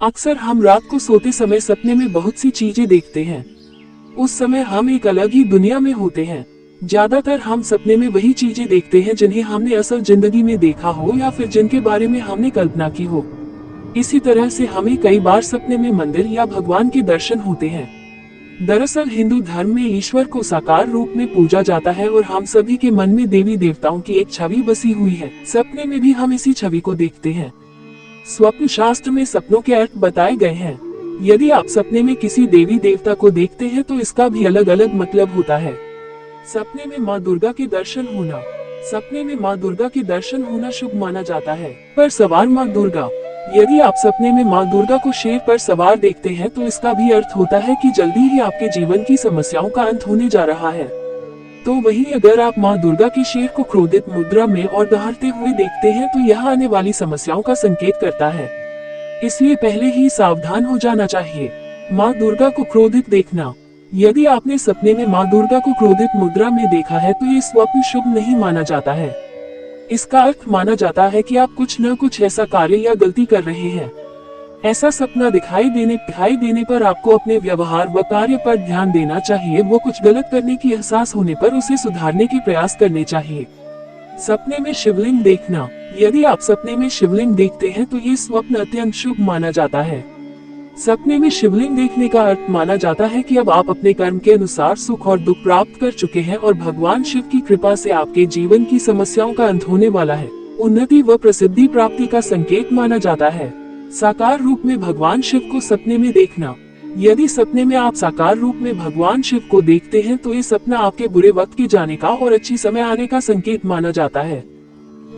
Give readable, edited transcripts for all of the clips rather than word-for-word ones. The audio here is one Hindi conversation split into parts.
अक्सर हम रात को सोते समय सपने में बहुत सी चीजें देखते हैं। उस समय हम एक अलग ही दुनिया में होते हैं। ज्यादातर हम सपने में वही चीजें देखते हैं जिन्हें हमने असल जिंदगी में देखा हो या फिर जिनके बारे में हमने कल्पना की हो। इसी तरह से हमें कई बार सपने में मंदिर या भगवान के दर्शन होते हैं। दरअसल हिंदू धर्म में ईश्वर को साकार रूप में पूजा जाता है और हम सभी के मन में देवी देवताओं की एक छवि बसी हुई है। सपने में भी हम इसी छवि को देखते हैं। स्वप्न शास्त्र में सपनों के अर्थ बताए गए हैं। यदि आप सपने में किसी देवी देवता को देखते हैं तो इसका भी अलग अलग मतलब होता है। सपने में माँ दुर्गा के दर्शन होना। सपने में माँ दुर्गा के दर्शन होना शुभ माना जाता है। पर सवार माँ दुर्गा। यदि आप सपने में माँ दुर्गा को शेर पर सवार देखते हैं तो इसका भी अर्थ होता है कि जल्दी ही आपके जीवन की समस्याओं का अंत होने जा रहा है। तो वहीं अगर आप माँ दुर्गा के शेर को क्रोधित मुद्रा में और दहाड़ते हुए देखते हैं तो यह आने वाली समस्याओं का संकेत करता है। इसलिए पहले ही सावधान हो जाना चाहिए। माँ दुर्गा को क्रोधित देखना। यदि आपने सपने में माँ दुर्गा को क्रोधित मुद्रा में देखा है तो ये स्वप्न शुभ नहीं माना जाता है। इसका अर्थ माना जाता है कि आप कुछ न कुछ ऐसा कार्य या गलती कर रहे हैं। ऐसा सपना दिखाई देने पर आपको अपने व्यवहार व कार्य पर ध्यान देना चाहिए। वो कुछ गलत करने की एहसास होने पर उसे सुधारने के प्रयास करने चाहिए। सपने में शिवलिंग देखना। यदि आप सपने में शिवलिंग देखते हैं तो ये स्वप्न अत्यंत शुभ माना जाता है। सपने में शिवलिंग देखने का अर्थ माना जाता है कि अब आप अपने कर्म के अनुसार सुख और दुख प्राप्त कर चुके हैं और भगवान शिव की कृपा से आपके जीवन की समस्याओं का अंत होने वाला है। उन्नति व प्रसिद्धि प्राप्ति का संकेत माना जाता है। साकार रूप में भगवान शिव को सपने में देखना। यदि सपने में आप साकार रूप में भगवान शिव को देखते हैं तो ये सपना आपके बुरे वक्त के जाने का और अच्छी समय आने का संकेत माना जाता है।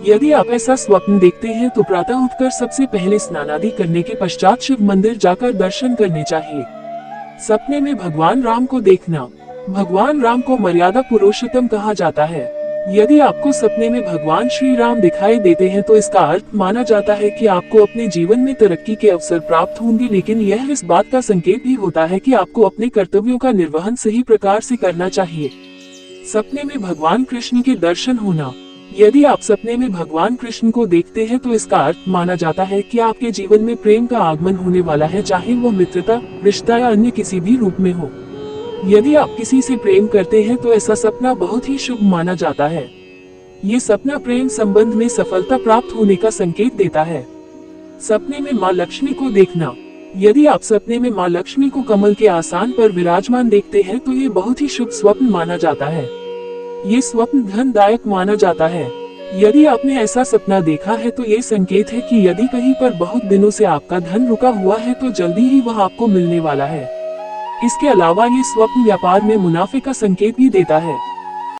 यदि आप ऐसा स्वप्न देखते हैं तो प्रातः उठकर सबसे पहले स्नान आदि करने के पश्चात शिव मंदिर जाकर दर्शन करने चाहिए। सपने में भगवान राम को देखना। भगवान राम को मर्यादा पुरुषोत्तम कहा जाता है। यदि आपको सपने में भगवान श्री राम दिखाई देते हैं तो इसका अर्थ माना जाता है कि आपको अपने जीवन में तरक्की के अवसर प्राप्त होंगे, लेकिन यह इस बात का संकेत भी होता है कि आपको अपने कर्तव्यों का निर्वहन सही प्रकार से करना चाहिए। सपने में भगवान कृष्ण के दर्शन होना। यदि आप सपने में भगवान कृष्ण को देखते हैं तो इसका अर्थ माना जाता है कि आपके जीवन में प्रेम का आगमन होने वाला है, चाहे वो मित्रता, रिश्ता या अन्य किसी भी रूप में हो। यदि आप किसी से प्रेम करते हैं तो ऐसा सपना बहुत ही शुभ माना जाता है। ये सपना प्रेम संबंध में सफलता प्राप्त होने का संकेत देता है। सपने में माँ लक्ष्मी को देखना। यदि आप सपने में माँ लक्ष्मी को कमल के आसन पर विराजमान देखते हैं तो ये बहुत ही शुभ स्वप्न माना जाता है। ये स्वप्न धनदायक माना जाता है। यदि आपने ऐसा सपना देखा है तो ये संकेत है कि यदि कहीं पर बहुत दिनों से आपका धन रुका हुआ है तो जल्दी ही वह आपको मिलने वाला है। इसके अलावा ये स्वप्न व्यापार में मुनाफे का संकेत भी देता है।